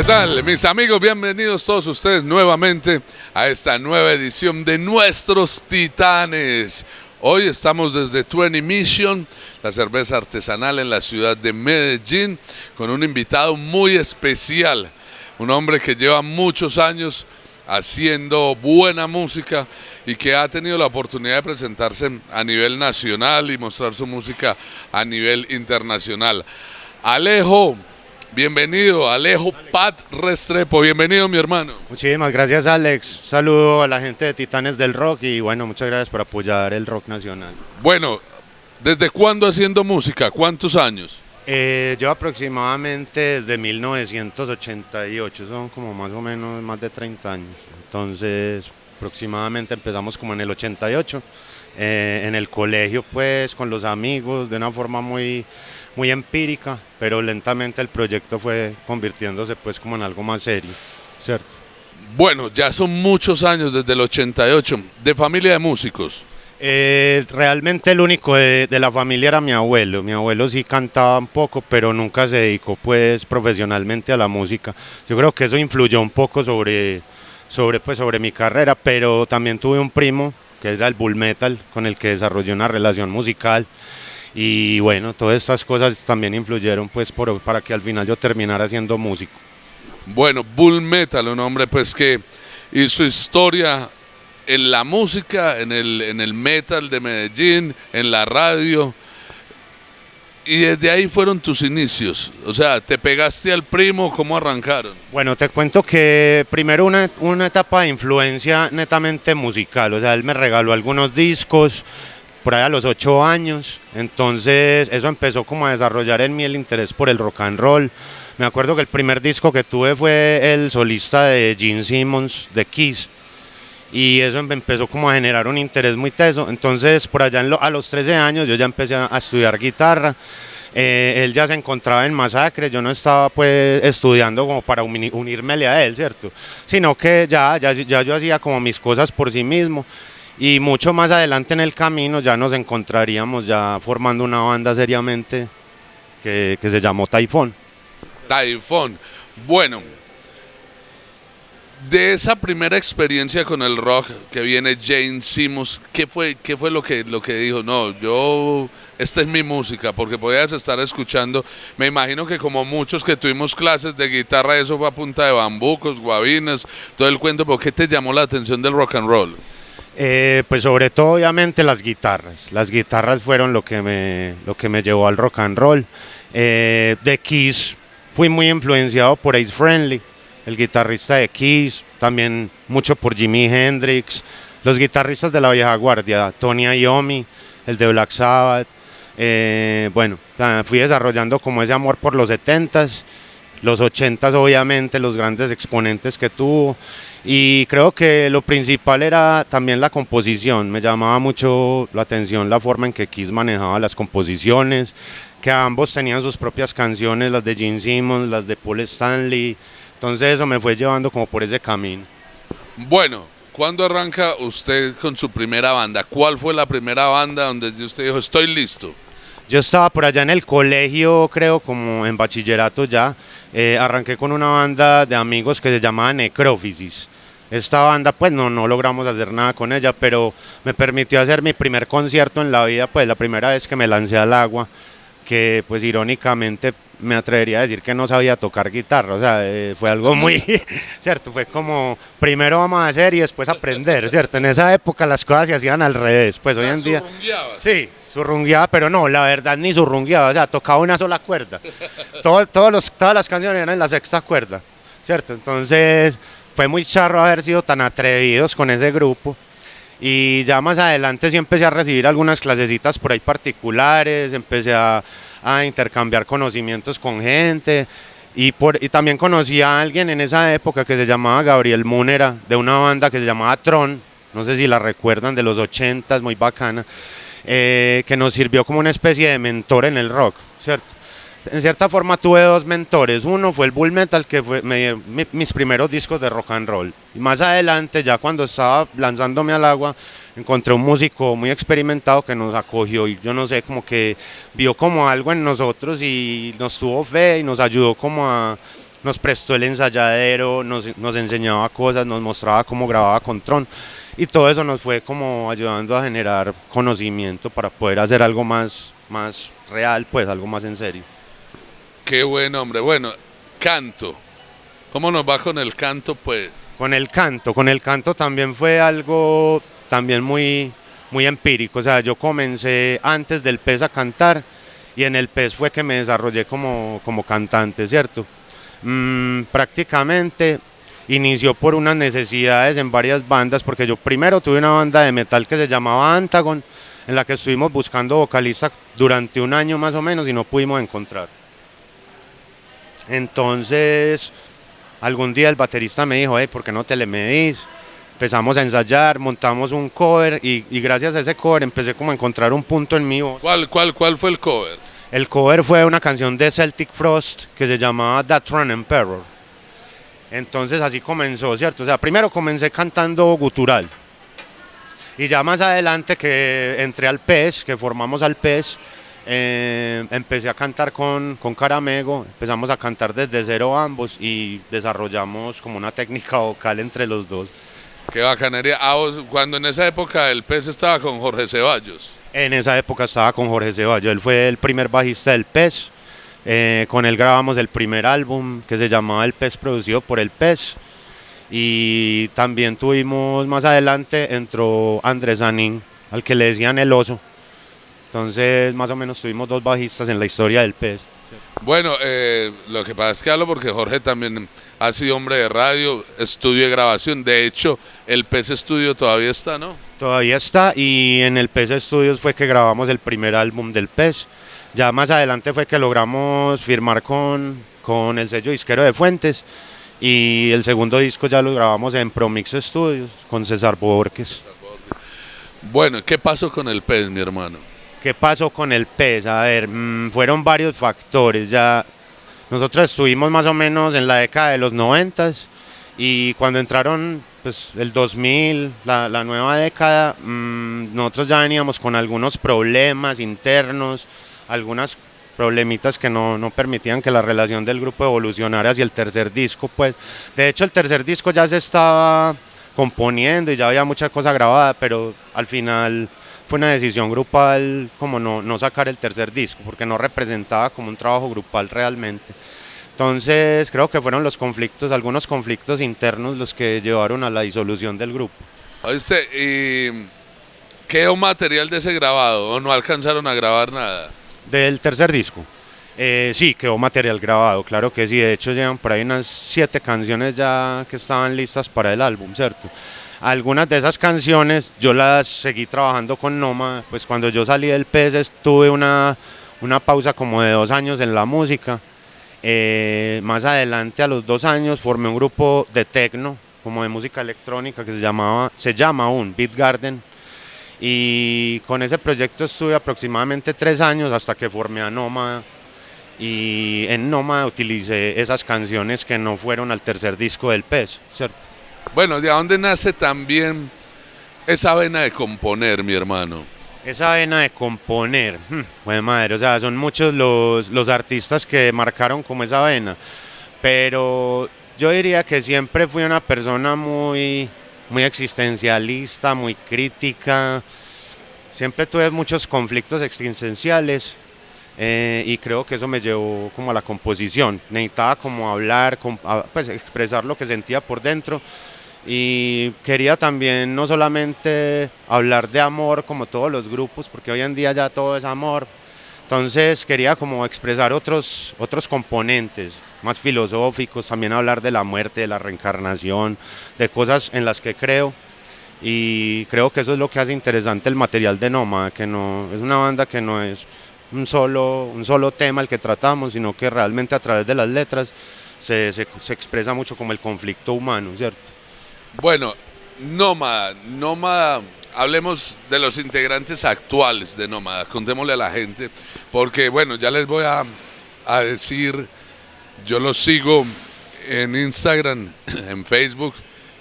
tal, mis amigos? Bienvenidos todos ustedes nuevamente a esta nueva edición de Nuestros Titanes. Hoy estamos desde 20 Mission, la cerveza artesanal en la ciudad de Medellín, con un invitado muy especial, un hombre que lleva muchos años haciendo buena música y que ha tenido la oportunidad de presentarse a nivel nacional y mostrar su música a nivel internacional. Alejo, bienvenido, Alejo Pat Restrepo, bienvenido mi hermano. Muchísimas gracias, Alex. Saludo a la gente de Titanes del Rock y bueno, muchas gracias por apoyar el rock nacional. Bueno, ¿desde cuándo haciendo música? ¿Cuántos años? Yo aproximadamente desde 1988, son como más o menos más de 30 años. Entonces, aproximadamente empezamos como en el 88, en el colegio pues con los amigos, de una forma muy empírica, pero lentamente el proyecto fue convirtiéndose pues como en algo más serio, ¿cierto? Bueno, ya son muchos años desde el 88, de familia de músicos. Realmente el único de la familia era mi abuelo. Mi abuelo sí cantaba un poco, pero nunca se dedicó pues profesionalmente a la música. Yo creo que eso influyó un poco sobre mi carrera, pero también tuve un primo que era el Bull Metal, con el que desarrollé una relación musical. Y bueno, todas estas cosas también influyeron pues para que al final yo terminara siendo músico. Bueno, Bull Metal, un hombre pues que hizo historia en la música, en el metal de Medellín, en la radio, y desde ahí fueron tus inicios. O sea, te pegaste al primo, ¿cómo arrancaron? Bueno, te cuento que primero una etapa de influencia netamente musical, o sea, él me regaló algunos discos por ahí a los 8 años, entonces eso empezó como a desarrollar en mí el interés por el rock and roll. Me acuerdo que el primer disco que tuve fue el solista de Gene Simmons, de Kiss, y eso empezó como a generar un interés muy teso. Entonces por allá a los 13 años yo ya empecé a estudiar guitarra. Él ya se encontraba en Masacre, yo no estaba pues estudiando como para unírmele a él, ¿cierto? Sino que ya yo hacía como mis cosas por sí mismo, y mucho más adelante en el camino ya nos encontraríamos ya formando una banda seriamente que se llamó Taifón. Taifón. Bueno, de esa primera experiencia con el rock que viene Gene Simmons, ¿qué fue lo que dijo? No, esta es mi música, porque podías estar escuchando, me imagino que como muchos que tuvimos clases de guitarra, eso fue a punta de bambucos, guabinas, todo el cuento, ¿por qué te llamó la atención del rock and roll? Pues sobre todo obviamente las guitarras fueron lo que me llevó al rock and roll. De Kiss fui muy influenciado por Ace Frehley, el guitarrista de Kiss, también mucho por Jimi Hendrix, los guitarristas de la vieja guardia, Tony Iommi, el de Black Sabbath. Bueno, fui desarrollando como ese amor por los 70s, los 80s obviamente, los grandes exponentes que tuvo, y creo que lo principal era también la composición. Me llamaba mucho la atención la forma en que Kiss manejaba las composiciones, que ambos tenían sus propias canciones, las de Gene Simmons, las de Paul Stanley. Entonces eso me fue llevando como por ese camino. Bueno, ¿cuándo arranca usted con su primera banda? ¿Cuál fue la primera banda donde usted dijo, estoy listo? Yo estaba por allá en el colegio, creo, como en bachillerato ya. Arranqué con una banda de amigos que se llamaba Necrófisis. Esta banda pues no logramos hacer nada con ella, pero me permitió hacer mi primer concierto en la vida, pues la primera vez que me lancé al agua, que pues irónicamente me atrevería a decir que no sabía tocar guitarra. O sea, fue algo muy, cierto, fue como primero vamos a hacer y después aprender, cierto. En esa época las cosas se hacían al revés, pues hoy en día. Sí, surrungueaba, pero no, la verdad ni surrungueaba, o sea, tocaba una sola cuerda. Todas las canciones eran en la sexta cuerda, cierto. Entonces fue muy charro haber sido tan atrevidos con ese grupo. Y ya más adelante sí empecé a recibir algunas clasecitas por ahí particulares, empecé a intercambiar conocimientos con gente, y también conocí a alguien en esa época que se llamaba Gabriel Múnera, de una banda que se llamaba Tron, no sé si la recuerdan, de los 80s, muy bacana, que nos sirvió como una especie de mentor en el rock, ¿cierto? En cierta forma tuve dos mentores. Uno fue el Bull Metal, que me dio mis primeros discos de rock and roll. Y más adelante, ya cuando estaba lanzándome al agua, encontré un músico muy experimentado que nos acogió, y yo no sé, como que vio como algo en nosotros y nos tuvo fe y nos ayudó como a nos prestó el ensayadero, nos enseñaba cosas, nos mostraba cómo grababa con Tron y todo eso nos fue como ayudando a generar conocimiento para poder hacer algo más real, pues algo más en serio. Qué buen hombre. Bueno, canto. ¿Cómo nos va con el canto, pues? Con el canto también fue algo también muy empírico. O sea, yo comencé antes del PES a cantar y en el PES fue que me desarrollé como cantante, ¿cierto? Prácticamente inició por unas necesidades en varias bandas, porque yo primero tuve una banda de metal que se llamaba Antagon, en la que estuvimos buscando vocalista durante un año más o menos y no pudimos encontrar. Entonces, algún día el baterista me dijo, ¿por qué no te le medís? Empezamos a ensayar, montamos un cover y gracias a ese cover empecé como a encontrar un punto en mi voz. ¿Cuál fue el cover? El cover fue una canción de Celtic Frost que se llamaba That Run Emperor. Entonces así comenzó, ¿cierto? O sea, primero comencé cantando gutural. Y ya más adelante que entré al PES, que formamos al PES, empecé a cantar con Caramego, empezamos a cantar desde cero ambos y desarrollamos como una técnica vocal entre los dos. Qué bacanería. Cuando en esa época el PES estaba con Jorge Ceballos. En esa época estaba con Jorge Ceballos, él fue el primer bajista del PES, con él grabamos el primer álbum que se llamaba El PES, producido por el PES, y también tuvimos más adelante, entró Andrés Anín, al que le decían el oso. Entonces, más o menos tuvimos dos bajistas en la historia del PES. Bueno, lo que pasa es que hablo porque Jorge también ha sido hombre de radio, estudio de grabación. De hecho, el PES Studio todavía está, ¿no? Todavía está, y en el PES Studios fue que grabamos el primer álbum del PES. Ya más adelante fue que logramos firmar con el sello disquero de Fuentes, y el segundo disco ya lo grabamos en Promix Studios con César Borges. Bueno, ¿qué pasó con el PES, mi hermano? ¿Qué pasó con el PES? A ver, fueron varios factores. Ya nosotros estuvimos más o menos en la década de los 90 y cuando entraron pues, el 2000, la nueva década, nosotros ya veníamos con algunos problemas internos, algunas problemitas que no permitían que la relación del grupo evolucionara hacia el tercer disco. Pues. De hecho, el tercer disco ya se estaba componiendo y ya había mucha cosa grabada, pero al final fue una decisión grupal como no sacar el tercer disco, porque no representaba como un trabajo grupal realmente. Entonces creo que fueron algunos conflictos internos los que llevaron a la disolución del grupo. ¿Oíste? ¿Y quedó material de ese grabado o no alcanzaron a grabar nada? Del tercer disco. Sí, quedó material grabado, claro que sí. De hecho llevan por ahí unas 7 canciones ya que estaban listas para el álbum, ¿cierto? Algunas de esas canciones yo las seguí trabajando con Noma, pues cuando yo salí del PES tuve una pausa como de 2 años en la música. Más adelante, a los 2 años, formé un grupo de techno, como de música electrónica, que se llama aún Beat Garden, y con ese proyecto estuve aproximadamente 3 años hasta que formé a Nómada, y en Nómada utilicé esas canciones que no fueron al tercer disco del PES, ¿cierto? Bueno, ¿de dónde nace también esa vena de componer, mi hermano? Esa vena de componer, bueno madre, o sea, son muchos los artistas que marcaron como esa vena, pero yo diría que siempre fui una persona muy existencialista, muy crítica, siempre tuve muchos conflictos existenciales, y creo que eso me llevó como a la composición. Necesitaba como hablar, pues expresar lo que sentía por dentro, y quería también no solamente hablar de amor como todos los grupos, porque hoy en día ya todo es amor. Entonces quería como expresar otros componentes más filosóficos, también hablar de la muerte, de la reencarnación, de cosas en las que creo, y creo que eso es lo que hace interesante el material de Nómada, que no es una banda que no es un solo tema el que tratamos, sino que realmente a través de las letras se expresa mucho como el conflicto humano, ¿cierto? Bueno, Nómada, hablemos de los integrantes actuales de Nómada, contémosle a la gente, porque bueno, ya les voy a decir, yo los sigo en Instagram, en Facebook,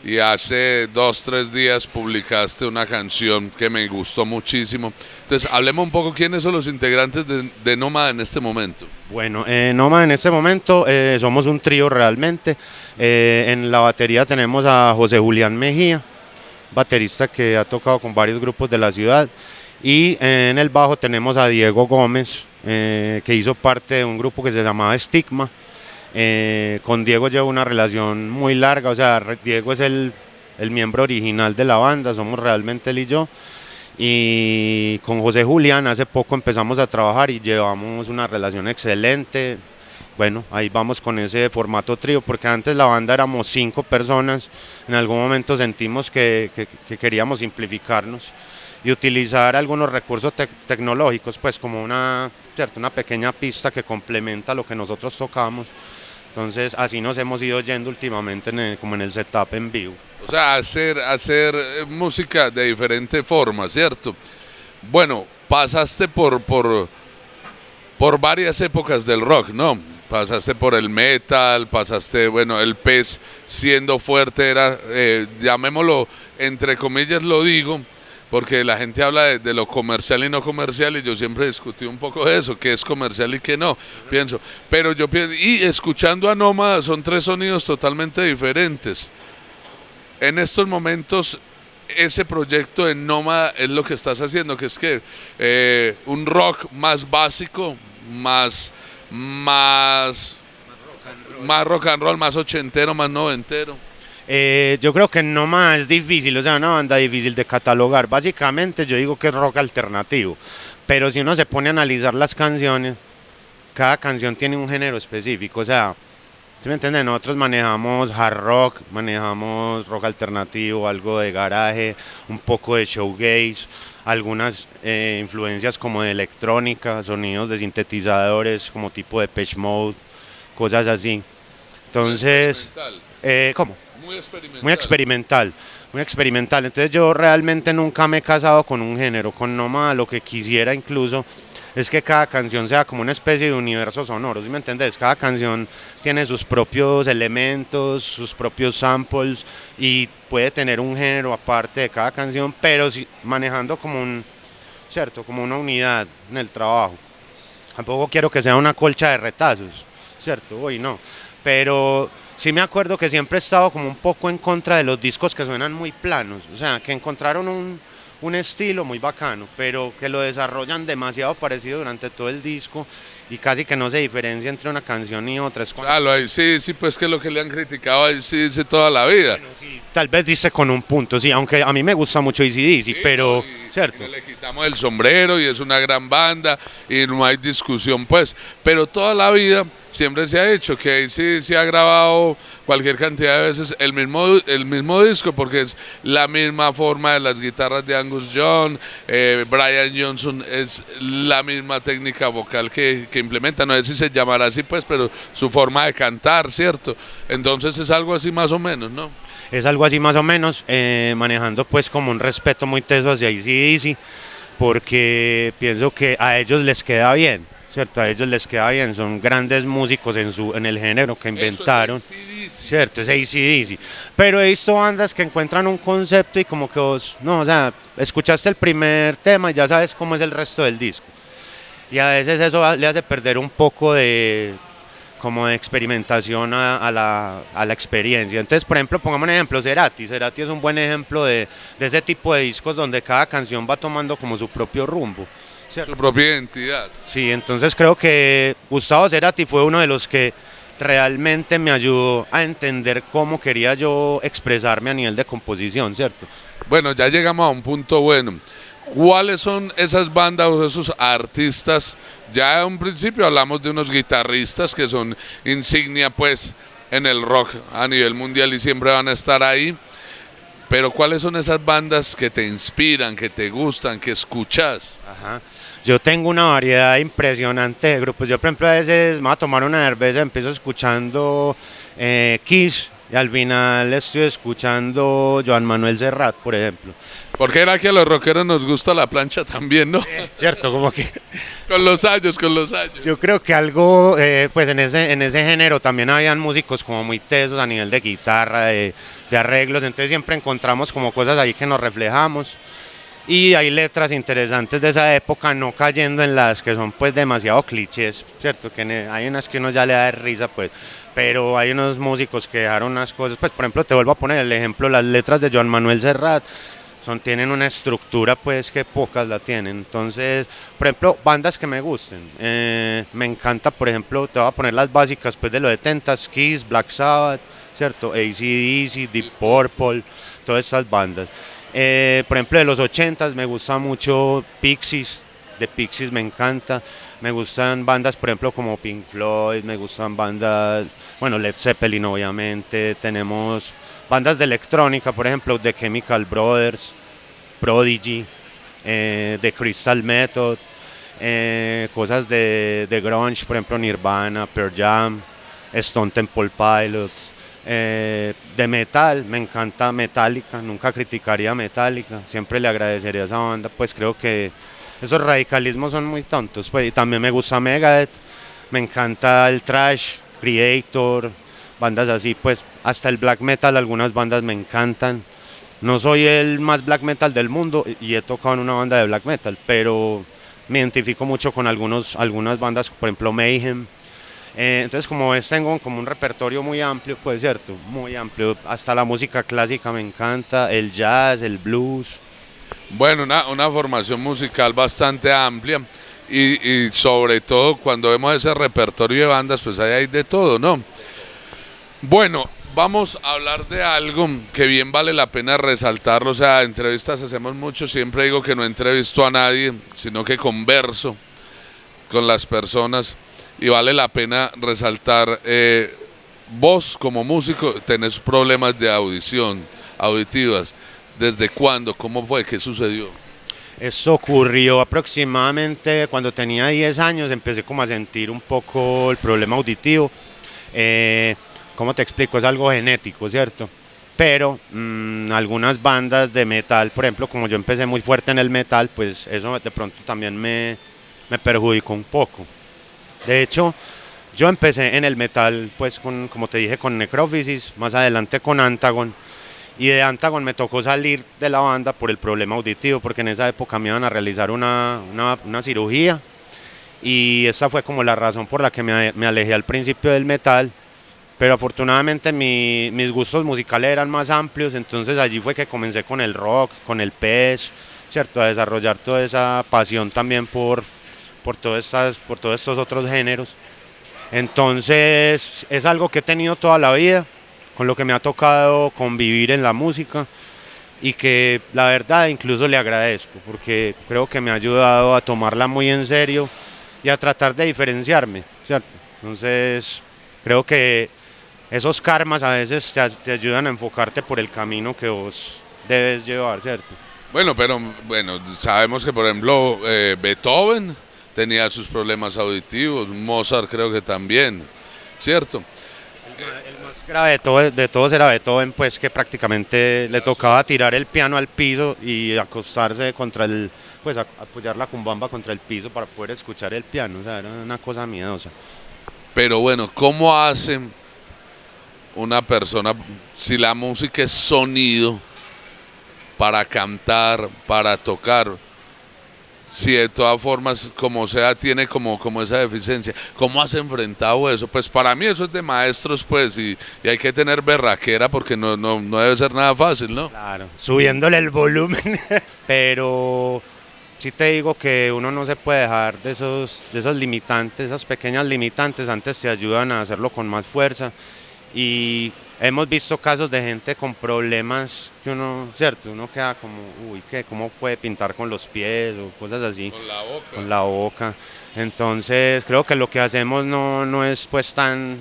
y hace 2, 3 días publicaste una canción que me gustó muchísimo. Entonces, hablemos un poco quiénes son los integrantes de Nómada en este momento. Bueno, Nómada en este momento somos un trío realmente. En la batería tenemos a José Julián Mejía, baterista que ha tocado con varios grupos de la ciudad. Y en el bajo tenemos a Diego Gómez, que hizo parte de un grupo que se llamaba Estigma. Con Diego llevo una relación muy larga, o sea, Diego es el miembro original de la banda, somos realmente él y yo. Y con José Julián hace poco empezamos a trabajar y llevamos una relación excelente. Bueno, ahí vamos con ese formato trío, porque antes la banda éramos 5 personas, en algún momento sentimos que queríamos simplificarnos y utilizar algunos recursos tecnológicos, pues como una pequeña pista que complementa lo que nosotros tocamos. Entonces así nos hemos ido yendo últimamente como en el setup en vivo. O sea, hacer música de diferente forma, ¿cierto? Bueno, pasaste por varias épocas del rock, ¿no? Pasaste por el metal, pasaste, bueno, el pez siendo fuerte era, llamémoslo, entre comillas lo digo, porque la gente habla de lo comercial y no comercial y yo siempre discutí un poco de eso, qué es comercial y qué no, pienso. Pero yo pienso, y escuchando a Nómada son 3 sonidos totalmente diferentes. En estos momentos, ese proyecto de Nómada es lo que estás haciendo, que es que un rock más básico, más rock and roll, más ochentero, más noventero. Yo creo que Nómada es difícil, o sea, una banda difícil de catalogar. Básicamente yo digo que es rock alternativo, pero si uno se pone a analizar las canciones, cada canción tiene un género específico, o sea, ¿sí me entienden? Nosotros manejamos hard rock, manejamos rock alternativo, algo de garaje, un poco de shoegaze, algunas influencias como de electrónica, sonidos de sintetizadores como tipo de Depeche Mode, cosas así. Entonces, ¿cómo? Muy experimental. Muy experimental. Entonces yo realmente nunca me he casado con un género, con Nómada lo que quisiera incluso es que cada canción sea como una especie de universo sonoro, ¿sí me entendés? Cada canción tiene sus propios elementos, sus propios samples y puede tener un género aparte de cada canción, pero sí, manejando como como una unidad en el trabajo. Tampoco quiero que sea una colcha de retazos, ¿cierto? Hoy no, pero sí me acuerdo que siempre he estado como un poco en contra de los discos que suenan muy planos, o sea, que encontraron un estilo muy bacano, pero que lo desarrollan demasiado parecido durante todo el disco y casi que no se diferencia entre una canción y otra. Claro, ahí sí, pues que lo que le han criticado ahí sí dice toda la vida. Bueno, sí, tal vez dice con un punto, sí, aunque a mí me gusta mucho AC/DC, sí, pero cierto. Y le quitamos el sombrero y es una gran banda y no hay discusión, pues, pero toda la vida siempre se ha hecho que AC/DC ha grabado cualquier cantidad de veces el mismo disco porque es la misma forma de las guitarras de Angus Young, Brian Johnson es la misma técnica vocal que implementa, no sé si se llamará así pues, pero su forma de cantar, ¿cierto? Entonces es algo así más o menos, ¿no? Es algo así más o menos, manejando pues como un respeto muy teso hacia AC/DC, porque pienso que a ellos les queda bien, ¿cierto? A ellos les queda bien, son grandes músicos en el género que inventaron, ¿cierto? Es AC/DC. Pero he visto bandas que encuentran un concepto y como que vos, no, o sea, escuchaste el primer tema y ya sabes cómo es el resto del disco. Y a veces eso le hace perder un poco de experimentación a la experiencia. Entonces, por ejemplo, pongamos un ejemplo, Cerati es un buen ejemplo de ese tipo de discos donde cada canción va tomando como su propio rumbo, ¿cierto? Su propia identidad. Sí, entonces creo que Gustavo Cerati fue uno de los que realmente me ayudó a entender cómo quería yo expresarme a nivel de composición, ¿cierto? Bueno, ya llegamos a un punto bueno. ¿Cuáles son esas bandas o esos artistas? Ya en un principio hablamos de unos guitarristas que son insignia pues en el rock a nivel mundial y siempre van a estar ahí. Pero ¿cuáles son esas bandas que te inspiran, que te gustan, que escuchas? Ajá. Yo tengo una variedad impresionante de grupos. Yo, por ejemplo, a veces me voy a tomar una cerveza, empiezo escuchando Kiss, Y al final estoy escuchando Joan Manuel Serrat, por ejemplo. Porque era que a los rockeros nos gusta la plancha también, ¿no? Cierto, como que Con los años, con los años. yo creo que algo, pues en ese género también habían músicos como muy tesos a nivel de guitarra, de arreglos, entonces siempre encontramos como cosas ahí que nos reflejamos. Y hay letras interesantes de esa época, no cayendo en las que son pues demasiado clichés, ¿cierto? Hay unas que uno ya le da de risa, pues, pero hay unos músicos que dejaron unas cosas, pues, por ejemplo, te vuelvo a poner el ejemplo, las letras de Joan Manuel Serrat, tienen una estructura pues que pocas la tienen. Entonces, por ejemplo, bandas que me gusten. Me encanta, por ejemplo, te voy a poner las básicas pues de los 70s, Kiss, Black Sabbath, ¿cierto? AC/DC, Deep Purple, todas estas bandas. Por ejemplo, de los 80s me gusta mucho Pixies, de Pixies me encanta. Me gustan bandas, por ejemplo, como Pink Floyd, me gustan bandas, bueno, Led Zeppelin obviamente, tenemos bandas de electrónica, por ejemplo, The Chemical Brothers, Prodigy, The Crystal Method, cosas de grunge, por ejemplo, Nirvana, Pearl Jam, Stone Temple Pilots. De metal, me encanta Metallica, nunca criticaría Metallica, siempre le agradecería a esa banda, pues creo que esos radicalismos son muy tontos, pues, y también me gusta Megadeth, me encanta el thrash, Creator, bandas así, pues hasta el black metal, algunas bandas me encantan. No soy el más black metal del mundo y he tocado en una banda de black metal, pero me identifico mucho con algunas bandas, por ejemplo Mayhem. Entonces como ves tengo como un repertorio muy amplio, pues cierto, muy amplio, hasta la música clásica me encanta, el jazz, el blues. Bueno, una formación musical bastante amplia y sobre todo cuando vemos ese repertorio de bandas, pues ahí hay de todo, ¿no? Bueno, vamos a hablar de algo que bien vale la pena resaltarlo, o sea, entrevistas hacemos mucho, siempre digo que no entrevisto a nadie, sino que converso con las personas y vale la pena resaltar, vos como músico tenés problemas de auditivas, ¿desde cuándo? ¿Cómo fue? ¿Qué sucedió? Esto ocurrió aproximadamente cuando tenía 10 años, empecé como a sentir un poco el problema auditivo. ¿Cómo te explico? Es algo genético, ¿cierto? Pero algunas bandas de metal, por ejemplo, como yo empecé muy fuerte en el metal, pues eso de pronto también me perjudicó un poco. De hecho, yo empecé en el metal, pues como te dije, con Necrophysis, más adelante con Antagon. Y de Antagon me tocó salir de la banda por el problema auditivo, porque en esa época me iban a realizar una cirugía. Y esa fue como la razón por la que me alejé al principio del metal. Pero afortunadamente mis gustos musicales eran más amplios, entonces allí fue que comencé con el rock, con el pez, ¿cierto? A desarrollar toda esa pasión también por todos estos otros géneros. Entonces es algo que he tenido toda la vida, con lo que me ha tocado convivir en la música y que la verdad incluso le agradezco, porque creo que me ha ayudado a tomarla muy en serio y a tratar de diferenciarme, ¿cierto? Entonces creo que esos karmas a veces te ayudan a enfocarte por el camino que vos debes llevar, ¿cierto? Bueno, pero bueno, sabemos que por ejemplo Beethoven tenía sus problemas auditivos, Mozart creo que también, ¿cierto? El más grave de todos era Beethoven, pues que prácticamente le tocaba tirar el piano al piso y acostarse pues apoyar la cumbamba contra el piso para poder escuchar el piano, o sea, era una cosa miedosa. Pero bueno, ¿cómo hace una persona, si la música es sonido, para cantar, para tocar, si de todas formas, como sea, tiene como esa deficiencia? ¿Cómo has enfrentado eso? Pues para mí eso es de maestros, pues, y hay que tener berraquera porque no debe ser nada fácil, ¿no? Claro, subiéndole el volumen, pero sí te digo que uno no se puede dejar de esos limitantes, esas pequeñas limitantes, antes te ayudan a hacerlo con más fuerza. Y hemos visto casos de gente con problemas que uno queda como, uy, ¿cómo puede pintar con los pies o cosas así? Con la boca. Con la boca. Entonces creo que lo que hacemos no es pues tan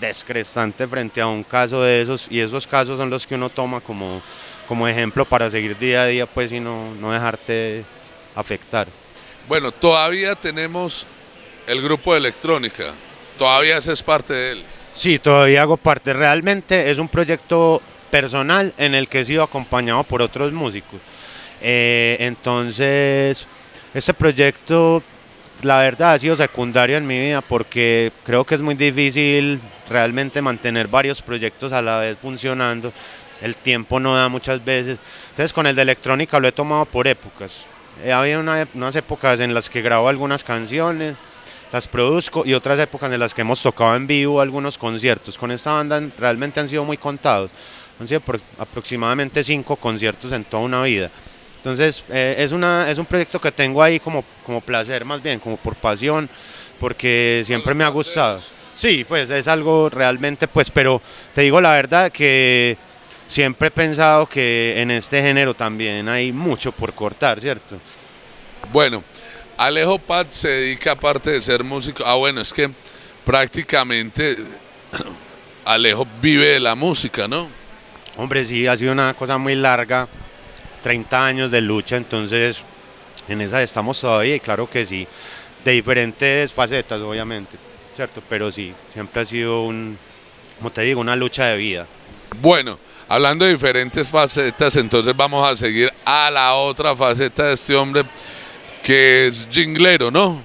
descrestante frente a un caso de esos, y esos casos son los que uno toma como ejemplo para seguir día a día, pues, y no dejarte afectar. Bueno, todavía tenemos el grupo de electrónica, todavía haces parte de él. Sí, todavía hago parte. Realmente es un proyecto personal en el que he sido acompañado por otros músicos. Entonces, este proyecto, la verdad, ha sido secundario en mi vida porque creo que es muy difícil realmente mantener varios proyectos a la vez funcionando. El tiempo no da muchas veces. Entonces, con el de electrónica lo he tomado por épocas. Había unas épocas en las que grabo algunas canciones, las produzco, y otras épocas en las que hemos tocado en vivo algunos conciertos. Con esta banda realmente han sido muy contados. Han sido aproximadamente 5 conciertos en toda una vida. Entonces es un proyecto que tengo ahí como placer, más bien como por pasión, porque siempre me ha gustado. Sí, pues es algo realmente, pues, pero te digo la verdad que siempre he pensado que en este género también hay mucho por cortar, ¿cierto? Bueno, Alejo Pat se dedica aparte de ser músico. Bueno, es que prácticamente Alejo vive de la música, ¿no? Hombre, sí, ha sido una cosa muy larga, 30 años de lucha, entonces en esa estamos todavía y claro que sí, de diferentes facetas obviamente, ¿cierto? Pero sí, siempre ha sido como te digo, una lucha de vida. Bueno, hablando de diferentes facetas, entonces vamos a seguir a la otra faceta de este hombre, que es jinglero, ¿no?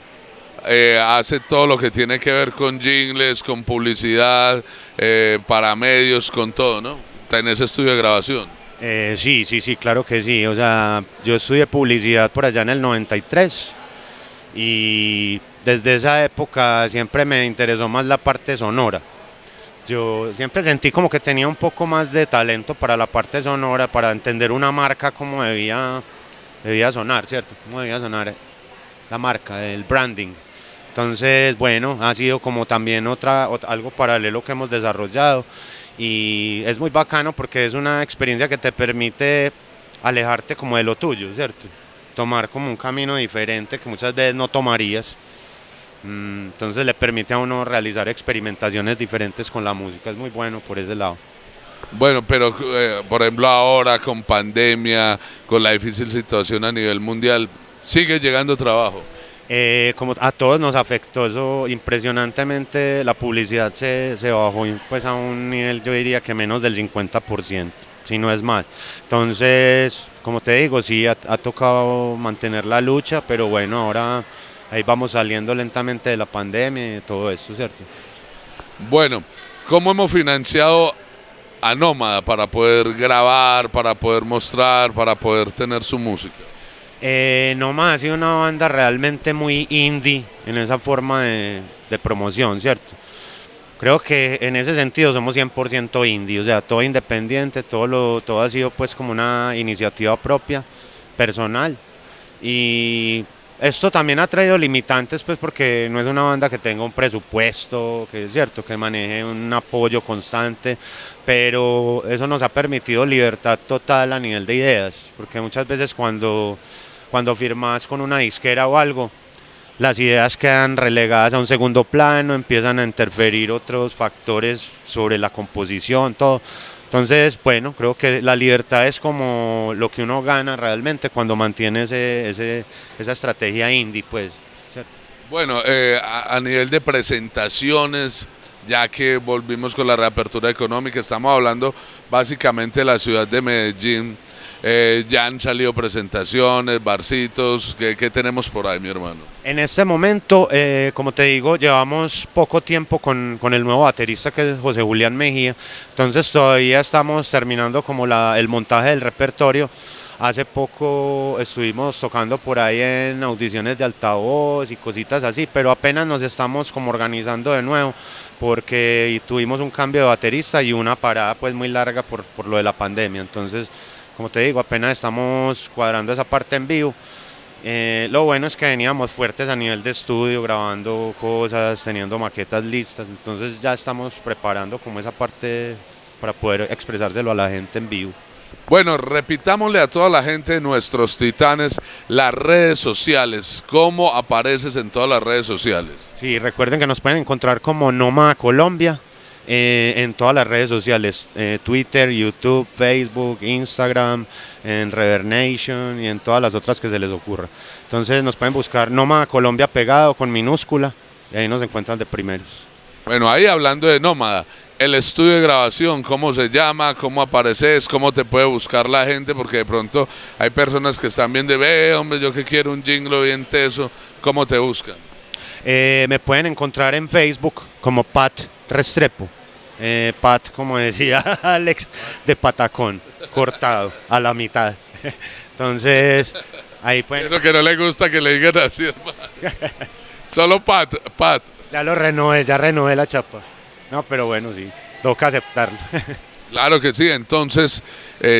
Hace todo lo que tiene que ver con jingles, con publicidad, para medios, con todo, ¿no? Está en ese estudio de grabación. Sí, claro que sí. O sea, yo estudié publicidad por allá en el 93 y desde esa época siempre me interesó más la parte sonora. Yo siempre sentí como que tenía un poco más de talento para la parte sonora, para entender una marca cómo debía sonar, ¿cierto? Cómo debía sonar la marca, el branding. Entonces, bueno, ha sido como también algo paralelo que hemos desarrollado y es muy bacano porque es una experiencia que te permite alejarte como de lo tuyo, ¿cierto? Tomar como un camino diferente que muchas veces no tomarías. Entonces le permite a uno realizar experimentaciones diferentes con la música, es muy bueno por ese lado. Bueno, pero por ejemplo ahora con pandemia, con la difícil situación a nivel mundial, sigue llegando trabajo. Como a todos nos afectó eso impresionantemente, la publicidad se bajó pues a un nivel, yo diría que menos del 50%, si no es más. Entonces, como te digo, sí ha tocado mantener la lucha, pero bueno, ahora ahí vamos saliendo lentamente de la pandemia y todo eso, ¿cierto? Bueno, ¿cómo hemos financiado a Nómada para poder grabar, para poder mostrar, para poder tener su música? Nomás ha sido una banda realmente muy indie en esa forma de promoción, ¿cierto? Creo que en ese sentido somos 100% indie, o sea, todo independiente, todo ha sido pues como una iniciativa propia, personal. Y esto también ha traído limitantes pues porque no es una banda que tenga un presupuesto, que es cierto, que maneje un apoyo constante, pero eso nos ha permitido libertad total a nivel de ideas, porque muchas veces cuando firmas con una disquera o algo, las ideas quedan relegadas a un segundo plano, empiezan a interferir otros factores sobre la composición, todo. Entonces, bueno, creo que la libertad es como lo que uno gana realmente cuando mantiene esa estrategia indie, pues. ¿Cierto? Bueno, a nivel de presentaciones, ya que volvimos con la reapertura económica, estamos hablando básicamente de la ciudad de Medellín. Ya han salido presentaciones, barcitos, ¿qué tenemos por ahí, mi hermano? En este momento, como te digo, llevamos poco tiempo con el nuevo baterista que es José Julián Mejía, entonces todavía estamos terminando como el montaje del repertorio. Hace poco estuvimos tocando por ahí en audiciones de altavoz y cositas así, pero apenas nos estamos como organizando de nuevo porque tuvimos un cambio de baterista y una parada pues muy larga por lo de la pandemia, entonces como te digo, apenas estamos cuadrando esa parte en vivo. Lo bueno es que veníamos fuertes a nivel de estudio, grabando cosas, teniendo maquetas listas, entonces ya estamos preparando como esa parte para poder expresárselo a la gente en vivo. Bueno, repitámosle a toda la gente de nuestros titanes las redes sociales. ¿Cómo apareces en todas las redes sociales? Sí, recuerden que nos pueden encontrar como Nómada Colombia. En todas las redes sociales, Twitter, YouTube, Facebook, Instagram, en Reverb Nation y en todas las otras que se les ocurra. Entonces nos pueden buscar Nómada Colombia pegado con minúscula y ahí nos encuentran de primeros. Bueno, ahí hablando de Nómada, el estudio de grabación, ¿cómo se llama? ¿Cómo apareces? ¿Cómo te puede buscar la gente? Porque de pronto hay personas que están viendo, ve, hombre, yo que quiero un jingle bien teso, ¿cómo te buscan? Me pueden encontrar en Facebook como Pat Restrepo. Pat, como decía Alex, de patacón, cortado a la mitad. Entonces, ahí pueden... Pero que no le gusta que le digan así, hermano. Solo Pat. Ya lo renové, ya renové la chapa. No, pero bueno, sí, toca aceptarlo. Claro que sí, entonces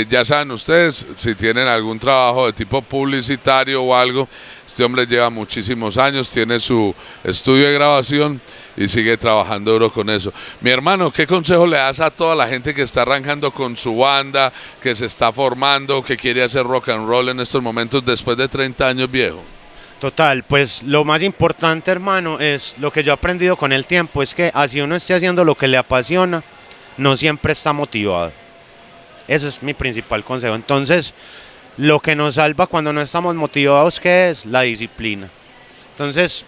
ya saben ustedes, si tienen algún trabajo de tipo publicitario o algo, este hombre lleva muchísimos años, tiene su estudio de grabación y sigue trabajando duro con eso. Mi hermano, ¿qué consejo le das a toda la gente que está arrancando con su banda, que se está formando, que quiere hacer rock and roll en estos momentos después de 30 años viejo? Total, pues lo más importante, hermano, es lo que yo he aprendido con el tiempo, es que así uno esté haciendo lo que le apasiona, no siempre está motivado. Eso es mi principal consejo. Entonces, lo que nos salva cuando no estamos motivados, ¿qué es? La disciplina. Entonces,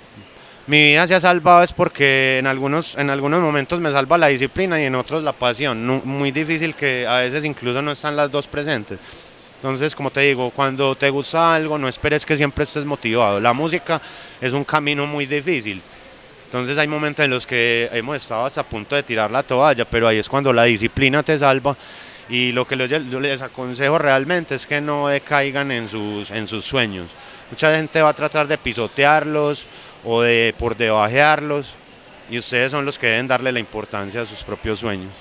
mi vida se ha salvado es porque en algunos momentos me salva la disciplina y en otros la pasión. Muy difícil que a veces incluso no están las dos presentes. Entonces, como te digo, cuando te gusta algo, no esperes que siempre estés motivado. La música es un camino muy difícil. Entonces hay momentos en los que hemos estado hasta a punto de tirar la toalla, pero ahí es cuando la disciplina te salva. Y lo que yo les aconsejo realmente es que no decaigan en sus sueños. Mucha gente va a tratar de pisotearlos o de por debajearlos, y ustedes son los que deben darle la importancia a sus propios sueños.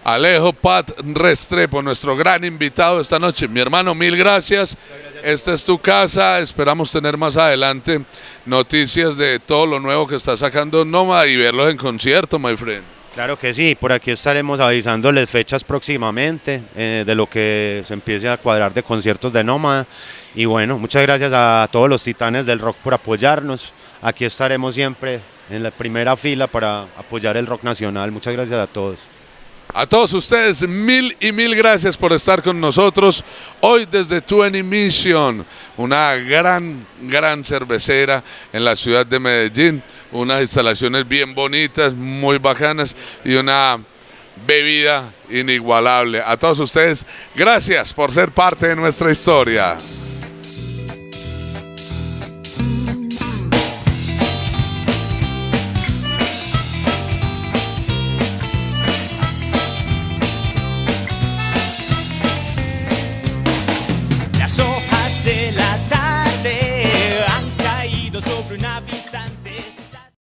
Alejo Pat Restrepo, nuestro gran invitado esta noche. Mi hermano, mil gracias. Esta es tu casa. Esperamos tener más adelante noticias de todo lo nuevo que está sacando Nómada y verlos en concierto, my friend. Claro que sí, por aquí estaremos avisándoles fechas próximamente de lo que se empiece a cuadrar de conciertos de Nómada. Y bueno, muchas gracias a todos los titanes del rock por apoyarnos. Aquí estaremos siempre en la primera fila para apoyar el rock nacional. Muchas gracias a todos. A todos ustedes, mil y mil gracias por estar con nosotros hoy desde 20 Mission, una gran cervecera en la ciudad de Medellín, unas instalaciones bien bonitas, muy bacanas y una bebida inigualable. A todos ustedes, gracias por ser parte de nuestra historia.